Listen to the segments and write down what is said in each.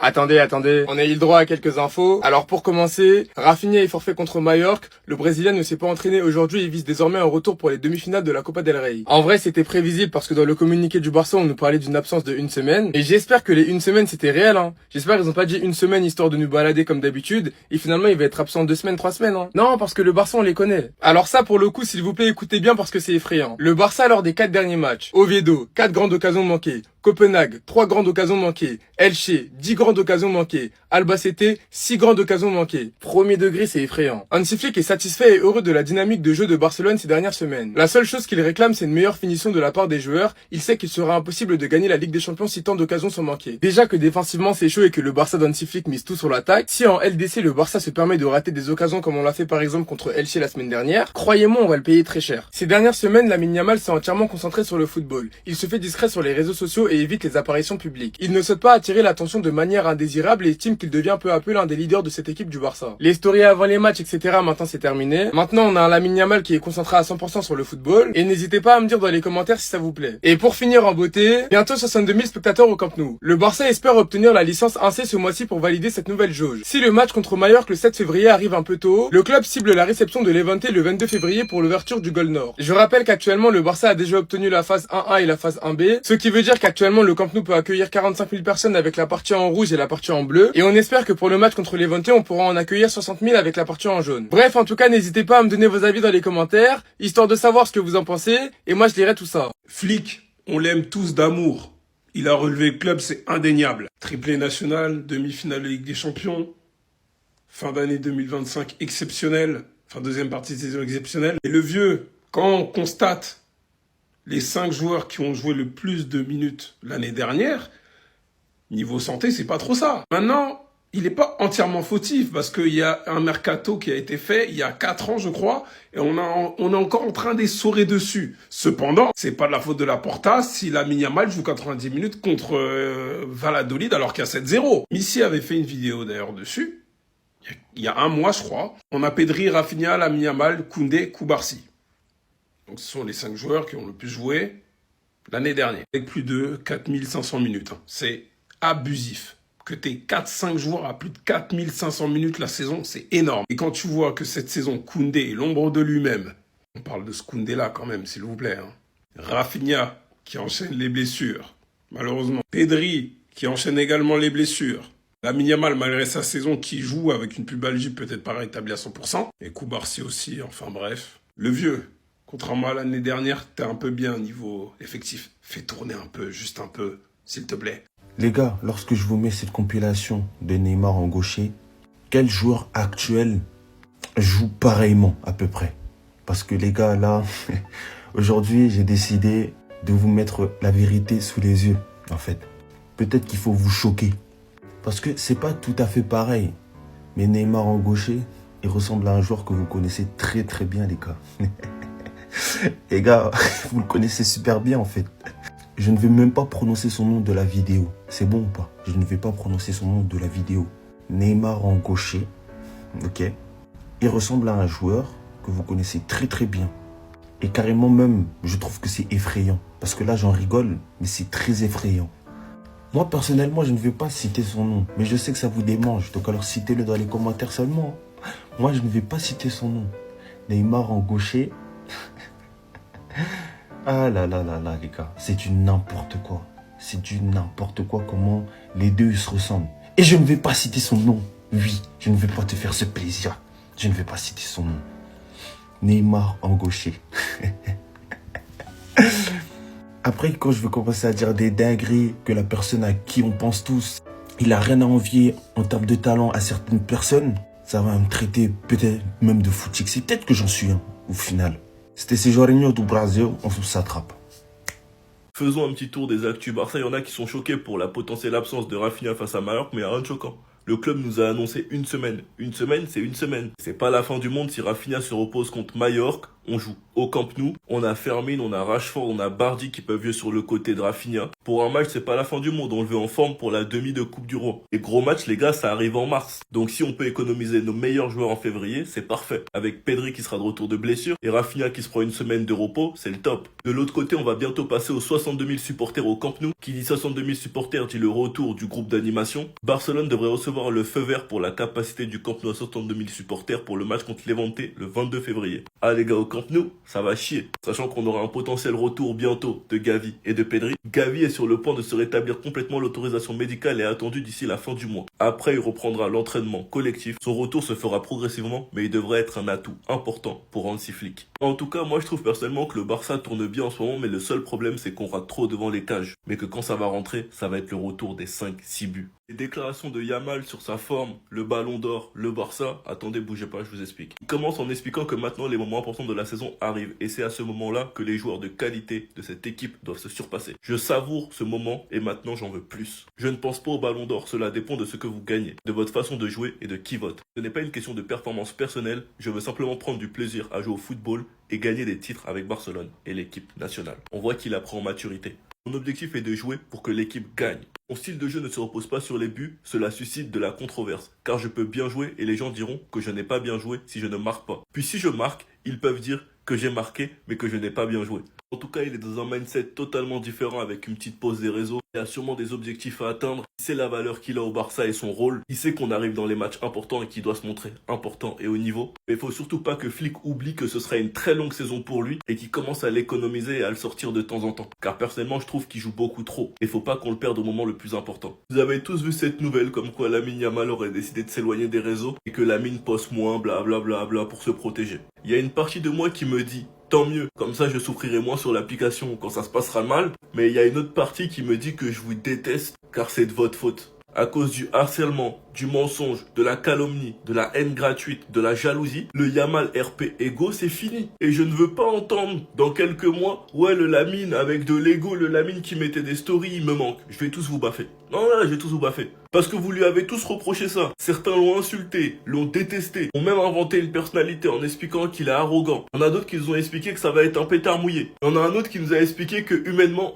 Attendez, on a eu le droit à quelques infos. Alors pour commencer, Rafinha est forfait contre Majorque. Le Brésilien ne s'est pas entraîné aujourd'hui et vise désormais un retour pour les demi-finales de la Copa del Rey. En vrai, c'était prévisible parce que dans le communiqué du Barça, on nous parlait d'une absence de 1 semaine. Et j'espère que les 1 semaine, c'était réel, hein. J'espère qu'ils ont pas dit 1 semaine histoire de nous balader comme d'habitude. Et finalement, il va être absent 2 semaines, 3 semaines, hein. Non, parce que le Barça, on les connaît. Alors ça, pour le coup, s'il vous plaît, écoutez bien parce que c'est effrayant. Le Barça, lors des 4 derniers matchs. Oviedo, 4 grandes occasions manquées. Copenhague, 3 grandes occasions manquées. Elche, 10 grandes occasions manquées. Albacete, 6 grandes occasions manquées. Premier degré, c'est effrayant. Hansi Flick est satisfait et heureux de la dynamique de jeu de Barcelone ces dernières semaines. La seule chose qu'il réclame, c'est une meilleure finition de la part des joueurs. Il sait qu'il sera impossible de gagner la Ligue des Champions si tant d'occasions sont manquées. Déjà que défensivement c'est chaud et que le Barça d'Hansi Flick mise tout sur l'attaque, si en LDC le Barça se permet de rater des occasions comme on l'a fait par exemple contre Elche la semaine dernière, croyez-moi, on va le payer très cher. Ces dernières semaines, Lamine Yamal s'est entièrement concentré sur le football. Il se fait discret sur les réseaux sociaux et évite les apparitions publiques. Il ne souhaite pas attirer l'attention de manière indésirable et estime qu'il devient peu à peu l'un des leaders de cette équipe du Barça. Les stories avant les matchs, etc. maintenant c'est terminé. Maintenant on a un Lamine Yamal qui est concentré à 100% sur le football et n'hésitez pas à me dire dans les commentaires si ça vous plaît. Et pour finir en beauté, bientôt 62 000 spectateurs au Camp Nou. Le Barça espère obtenir la licence 1C ce mois-ci pour valider cette nouvelle jauge. Si le match contre Majorque le 7 février arrive un peu tôt, le club cible la réception de Levante le 22 février pour l'ouverture du Goal Nord. Je rappelle qu'actuellement le Barça a déjà obtenu la phase 1A et la phase 1B, ce qui veut dire qu'actuellement le Camp Nou peut accueillir 45 000 personnes avec la partie en rouge et la partie en bleu, et on espère que pour le match contre Levante on pourra en accueillir 60 000 avec la partie en jaune. Bref, en tout cas n'hésitez pas à me donner vos avis dans les commentaires, histoire de savoir ce que vous en pensez, et moi je lirai tout ça. Flick, on l'aime tous d'amour. Il a relevé le club, c'est indéniable. Triplé national, demi-finale de Ligue des Champions, fin d'année 2025 exceptionnelle, enfin deuxième partie de saison exceptionnelle. Et le vieux, quand on constate les 5 joueurs qui ont joué le plus de minutes l'année dernière, niveau santé, c'est pas trop ça. Maintenant, il n'est pas entièrement fautif parce qu'il y a un mercato qui a été fait il y a 4 ans, je crois, et on est encore en train d'essorer dessus. Cependant, c'est pas de la faute de la Porta si Lamine Yamal joue 90 minutes contre Valladolid alors qu'il y a 7-0. Missy avait fait une vidéo d'ailleurs dessus, il y a 1 mois, je crois. On a Pedri, Rafinha, Lamine Yamal, Koundé, Koubarsi. Donc ce sont les 5 joueurs qui ont le plus joué l'année dernière, avec plus de 4500 minutes. C'est abusif. Que t'aies 4-5 joueurs à plus de 4500 minutes la saison, c'est énorme. Et quand tu vois que cette saison, Koundé est l'ombre de lui-même, on parle de ce Koundé-là quand même, s'il vous plaît. Rafinha, qui enchaîne les blessures, malheureusement. Pedri, qui enchaîne également les blessures. Lamine Yamal, malgré sa saison, qui joue avec une pubalgie peut-être pas rétablie à 100%. Et Koubarsi aussi, enfin bref. Le vieux, contrairement à l'année dernière, t'es un peu bien niveau effectif. Fais tourner un peu, juste un peu, s'il te plaît. Les gars, lorsque je vous mets cette compilation de Neymar en gaucher, quel joueur actuel joue pareillement à peu près? Parce que les gars, là, aujourd'hui, j'ai décidé de vous mettre la vérité sous les yeux, en fait. Peut-être qu'il faut vous choquer. Parce que c'est pas tout à fait pareil. Mais Neymar en gaucher, il ressemble à un joueur que vous connaissez très très bien, les gars. Les gars, vous le connaissez super bien, en fait. Je ne vais même pas prononcer son nom de la vidéo. C'est bon ou pas? Je ne vais pas prononcer son nom de la vidéo. Neymar en gaucher. Ok. Il ressemble à un joueur que vous connaissez très très bien. Et carrément même, je trouve que c'est effrayant. Parce que là, j'en rigole, mais c'est très effrayant. Moi, personnellement, je ne vais pas citer son nom. Mais je sais que ça vous démange. Donc alors, citez-le dans les commentaires seulement. Moi, je ne vais pas citer son nom. Neymar en gaucher. Ah là là là là, les gars, c'est du n'importe quoi. C'est du n'importe quoi comment les deux se ressemblent. Et je ne vais pas citer son nom. Oui, je ne vais pas te faire ce plaisir. Je ne vais pas citer son nom. Neymar en gaucher. Après, quand je vais commencer à dire des dingueries, que la personne à qui on pense tous, il a rien à envier en termes de talent à certaines personnes, ça va me traiter peut-être même de foutique. C'est peut-être que j'en suis un, au final. C'était ces Jorinho du Brasil, on s'attrape. Faisons un petit tour des actus Barça. Il y en a qui sont choqués pour la potentielle absence de Rafinha face à Majorque, mais il n'y a rien de choquant. Le club nous a annoncé 1 semaine. 1 semaine, c'est 1 semaine. C'est pas la fin du monde si Rafinha se repose contre Majorque, on joue. au Camp Nou. On a Fermin, on a Rashford, on a Bardi qui peuvent jouer sur le côté de Rafinha. Pour un match, c'est pas la fin du monde. On le veut en forme pour la demi de Coupe du Roi. Les gros matchs, les gars, ça arrive en mars. Donc si on peut économiser nos meilleurs joueurs en février, c'est parfait. Avec Pedri qui sera de retour de blessure et Rafinha qui se prend une semaine de repos, c'est le top. De l'autre côté, on va bientôt passer aux 62 000 supporters au Camp Nou. Qui dit 62 000 supporters dit le retour du groupe d'animation. Barcelone devrait recevoir le feu vert pour la capacité du Camp Nou à 62 000 supporters pour le match contre Levante le 22 février. Ah les gars, au Camp Nou, ça va chier. Sachant qu'on aura un potentiel retour bientôt de Gavi et de Pedri. Gavi est sur le point de se rétablir complètement. L'autorisation médicale est attendue d'ici la fin du mois. Après, il reprendra l'entraînement collectif. Son retour se fera progressivement, mais il devrait être un atout important pour Hansi Flick. En tout cas, moi je trouve personnellement que le Barça tourne bien en ce moment, mais le seul problème c'est qu'on rate trop devant les cages. Mais que quand ça va rentrer, ça va être le retour des 5-6 buts. Les déclarations de Yamal sur sa forme, le ballon d'or, le Barça, attendez, bougez pas, je vous explique. Il commence en expliquant que maintenant les moments importants de la saison arrivent et c'est à ce moment-là que les joueurs de qualité de cette équipe doivent se surpasser. Je savoure ce moment et maintenant j'en veux plus. Je ne pense pas au ballon d'or, cela dépend de ce que vous gagnez, de votre façon de jouer et de qui vote. Ce n'est pas une question de performance personnelle, je veux simplement prendre du plaisir à jouer au football et gagner des titres avec Barcelone et l'équipe nationale. On voit qu'il apprend en maturité. Mon objectif est de jouer pour que l'équipe gagne. Mon style de jeu ne se repose pas sur les buts, cela suscite de la controverse. Car je peux bien jouer et les gens diront que je n'ai pas bien joué si je ne marque pas. Puis si je marque, ils peuvent dire que j'ai marqué mais que je n'ai pas bien joué. En tout cas, il est dans un mindset totalement différent avec une petite pause des réseaux. Il a sûrement des objectifs à atteindre. Il sait la valeur qu'il a au Barça et son rôle. Il sait qu'on arrive dans les matchs importants et qu'il doit se montrer important et haut niveau. Mais il faut surtout pas que Flick oublie que ce sera une très longue saison pour lui et qu'il commence à l'économiser et à le sortir de temps en temps. Car personnellement, je trouve qu'il joue beaucoup trop. Et il faut pas qu'on le perde au moment le plus important. Vous avez tous vu cette nouvelle comme quoi Lamine Yamal aurait décidé de s'éloigner des réseaux et que Lamine poste moins, blablabla pour se protéger. Il y a une partie de moi qui me dit tant mieux, comme ça je souffrirai moins sur l'application quand ça se passera mal. Mais il y a une autre partie qui me dit que je vous déteste car c'est de votre faute. À cause du harcèlement, du mensonge, de la calomnie, de la haine gratuite, de la jalousie, le Yamal RP Ego c'est fini. Et je ne veux pas entendre dans quelques mois, ouais le Lamine avec de l'ego, le Lamine qui mettait des stories, il me manque. Je vais tous vous baffer. Non, là, je vais tous vous baffer. Parce que vous lui avez tous reproché ça. Certains l'ont insulté, l'ont détesté, ont même inventé une personnalité en expliquant qu'il est arrogant. Il y en a d'autres qui nous ont expliqué que ça va être un pétard mouillé. Il y en a un autre qui nous a expliqué que humainement,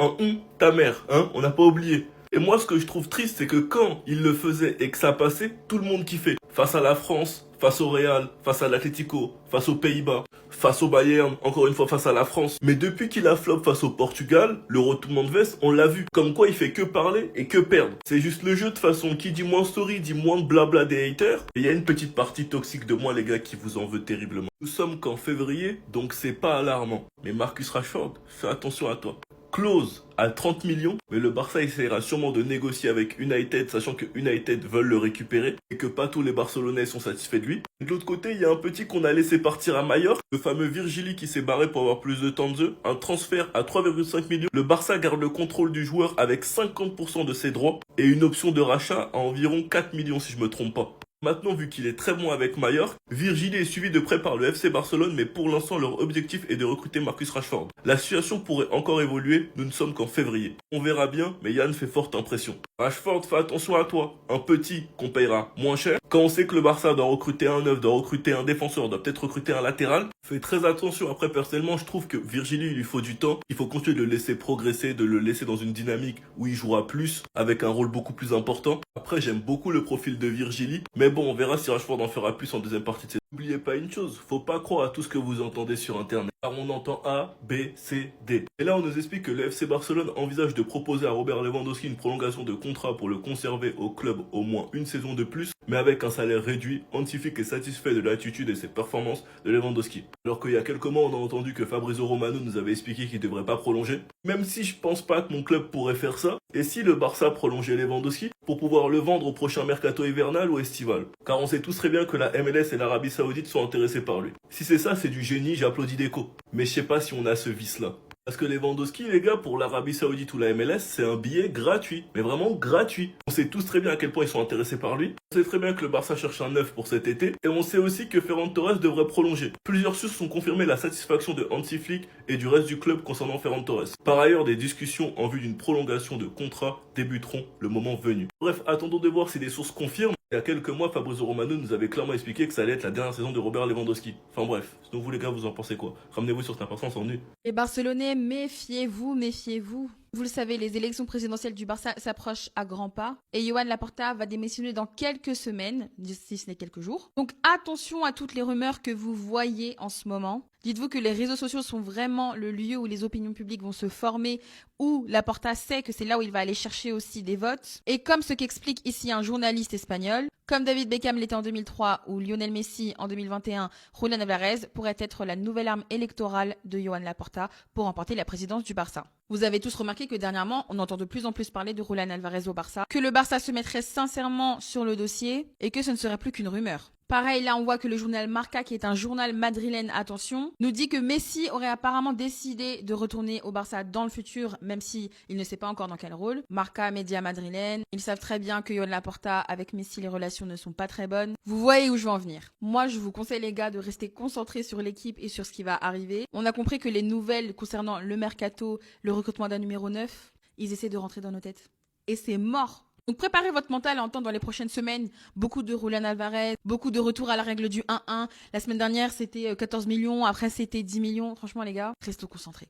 ta mère, hein, on n'a pas oublié. Et moi, ce que je trouve triste, c'est que quand il le faisait et que ça passait, tout le monde kiffait. Face à la France, face au Real, face à l'Atlético, face aux Pays-Bas, face au Bayern, encore une fois face à la France. Mais depuis qu'il a flop face au Portugal, le retournement de veste, on l'a vu. Comme quoi il fait que parler et que perdre. C'est juste le jeu de façon qui dit moins story, dit moins de blabla des haters. Et il y a une petite partie toxique de moi les gars qui vous en veut terriblement. Nous sommes qu'en février, donc c'est pas alarmant. Mais Marcus Rashford, fais attention à toi. Clause à 30 millions, mais le Barça essaiera sûrement de négocier avec United, sachant que United veulent le récupérer et que pas tous les Barcelonais sont satisfaits de lui. De l'autre côté, il y a un petit qu'on a laissé partir à Majorque, le fameux Virgili qui s'est barré pour avoir plus de temps de jeu, un transfert à 3,5 millions. Le Barça garde le contrôle du joueur avec 50% de ses droits et une option de rachat à environ 4 millions si je me trompe pas. Maintenant, vu qu'il est très bon avec Majorque, Virgili est suivi de près par le FC Barcelone, mais pour l'instant, leur objectif est de recruter Marcus Rashford. La situation pourrait encore évoluer, nous ne sommes qu'en février. On verra bien, mais Yann fait forte impression. Rashford, fais attention à toi. Un petit qu'on payera moins cher. Quand on sait que le Barça doit recruter un neuf, doit recruter un défenseur, doit peut-être recruter un latéral, fais très attention. Après, personnellement, je trouve que Virgili, il lui faut du temps. Il faut continuer de le laisser progresser, de le laisser dans une dynamique où il jouera plus, avec un rôle beaucoup plus important. Après, j'aime beaucoup le profil de Virgili, mais bon, on verra si Rashford en fera plus en deuxième partie de saison. N'oubliez pas une chose, faut pas croire à tout ce que vous entendez sur internet. Car on entend A, B, C, D. Et là on nous explique que le FC Barcelone envisage de proposer à Robert Lewandowski une prolongation de contrat pour le conserver au club au moins une saison de plus, mais avec un salaire réduit. Hansi Flick est satisfait de l'attitude et ses performances de Lewandowski. Alors qu'il y a quelques mois on a entendu que Fabrizio Romano nous avait expliqué qu'il devrait pas prolonger. Même si je pense pas que mon club pourrait faire ça, et si le Barça prolongeait Lewandowski pour pouvoir le vendre au prochain mercato hivernal ou estival. Car on sait tous très bien que la MLS et l'Arabie Saoudite sont intéressés par lui. Si c'est ça, c'est du génie, j'applaudis d'écho. Mais je sais pas si on a ce vice-là. Parce que Lewandowski, les gars, pour l'Arabie Saoudite ou la MLS, c'est un billet gratuit. Mais vraiment gratuit. On sait tous très bien à quel point ils sont intéressés par lui. On sait très bien que le Barça cherche un neuf pour cet été. Et on sait aussi que Ferran Torres devrait prolonger. Plusieurs sources ont confirmé la satisfaction de Hansi Flick et du reste du club concernant Ferran Torres. Par ailleurs, des discussions en vue d'une prolongation de contrat débuteront le moment venu. Bref, attendons de voir si des sources confirment. Il y a quelques mois, Fabrizio Romano nous avait clairement expliqué que ça allait être la dernière saison de Robert Lewandowski. Enfin bref, sinon vous les gars, vous en pensez quoi? Ramenez-vous sur cette importance en nu. Les Barcelonais, méfiez-vous, méfiez-vous. Vous le savez, les élections présidentielles du Barça s'approchent à grands pas et Joan Laporta va démissionner dans quelques semaines, si ce n'est quelques jours. Donc attention à toutes les rumeurs que vous voyez en ce moment. Dites-vous que les réseaux sociaux sont vraiment le lieu où les opinions publiques vont se former, où Laporta sait que c'est là où il va aller chercher aussi des votes. Et comme ce qu'explique ici un journaliste espagnol, comme David Beckham l'était en 2003 ou Lionel Messi en 2021, Julián Álvarez pourrait être la nouvelle arme électorale de Joan Laporta pour remporter la présidence du Barça. Vous avez tous remarqué que dernièrement, on entend de plus en plus parler de Julián Álvarez au Barça, que le Barça se mettrait sincèrement sur le dossier et que ce ne serait plus qu'une rumeur. Pareil, là, on voit que le journal Marca, qui est un journal madrilène, attention, nous dit que Messi aurait apparemment décidé de retourner au Barça dans le futur, même si il ne sait pas encore dans quel rôle. Marca, média madrilène, ils savent très bien que Joan Laporta, avec Messi, les relations ne sont pas très bonnes. Vous voyez où je veux en venir. Moi, je vous conseille, les gars, de rester concentrés sur l'équipe et sur ce qui va arriver. On a compris que les nouvelles concernant le mercato, le recrutement d'un numéro 9, ils essaient de rentrer dans nos têtes. Et c'est mort. Donc préparez votre mental à entendre dans les prochaines semaines beaucoup de Julián Álvarez, beaucoup de retours à la règle du 1-1. La semaine dernière, c'était 14 millions, après c'était 10 millions. Franchement, les gars, restez concentrés.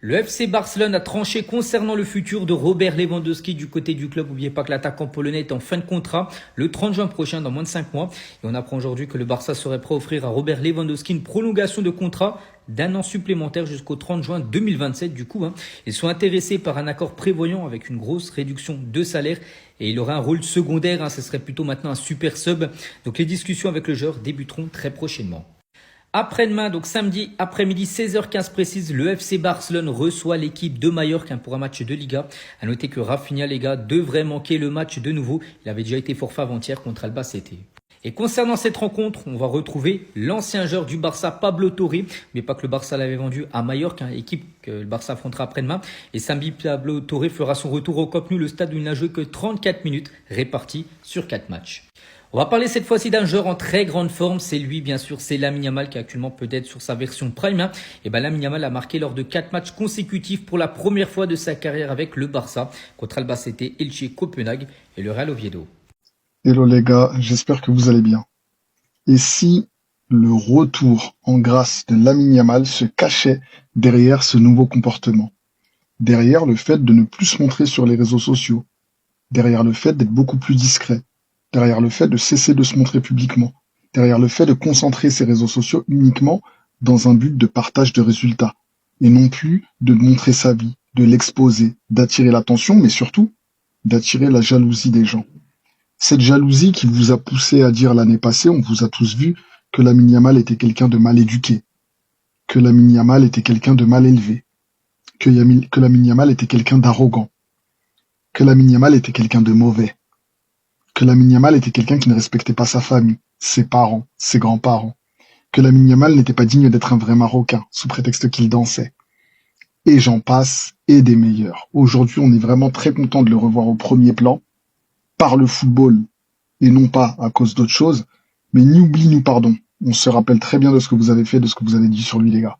Le FC Barcelone a tranché concernant le futur de Robert Lewandowski du côté du club. N'oubliez pas que l'attaquant polonais est en fin de contrat le 30 juin prochain, dans moins de 5 mois. Et on apprend aujourd'hui que le Barça serait prêt à offrir à Robert Lewandowski une prolongation de contrat d'1 an supplémentaire jusqu'au 30 juin 2027. Du coup, ils sont intéressés par un accord prévoyant avec une grosse réduction de salaire. Et il aura un rôle secondaire, ce serait plutôt maintenant un super sub. Donc les discussions avec le joueur débuteront très prochainement. Après-demain, donc samedi après-midi, 16h15 précise, le FC Barcelone reçoit l'équipe de Majorque pour un match de Liga. À noter que Rafinha, les gars, devrait manquer le match de nouveau. Il avait déjà été forfait avant-hier contre Albacete. Et concernant cette rencontre, on va retrouver l'ancien joueur du Barça, Pablo Torre. Mais pas que le Barça l'avait vendu à Majorque, équipe que le Barça affrontera après-demain. Et samedi, Pablo Torre fera son retour au Camp Nou, le stade où il n'a joué que 34 minutes, réparties sur 4 matchs. On va parler cette fois-ci d'un joueur en très grande forme. C'est lui, bien sûr, c'est Lamine Yamal qui est actuellement peut-être sur sa version prime. Et Lamine Yamal a marqué lors de 4 matchs consécutifs pour la première fois de sa carrière avec le Barça contre Albacete, Elche, Copenhague et le Real Oviedo. Hello les gars, j'espère que vous allez bien. Et si le retour en grâce de Lamine Yamal se cachait derrière ce nouveau comportement, derrière le fait de ne plus se montrer sur les réseaux sociaux, derrière le fait d'être beaucoup plus discret, derrière le fait de cesser de se montrer publiquement, derrière le fait de concentrer ses réseaux sociaux uniquement dans un but de partage de résultats, et non plus de montrer sa vie, de l'exposer, d'attirer l'attention, mais surtout d'attirer la jalousie des gens. Cette jalousie qui vous a poussé à dire l'année passée, on vous a tous vu, que Lamine Yamal était quelqu'un de mal éduqué, que Lamine Yamal était quelqu'un de mal élevé, que Lamine Yamal était quelqu'un d'arrogant, que Lamine Yamal était quelqu'un de mauvais, que Lamine Yamal était quelqu'un qui ne respectait pas sa famille, ses parents, ses grands-parents, que Lamine Yamal n'était pas digne d'être un vrai Marocain, sous prétexte qu'il dansait. Et j'en passe, et des meilleurs. Aujourd'hui, on est vraiment très content de le revoir au premier plan, par le football, et non pas à cause d'autre chose, mais ni oubli, ni pardon. On se rappelle très bien de ce que vous avez fait, de ce que vous avez dit sur lui, les gars.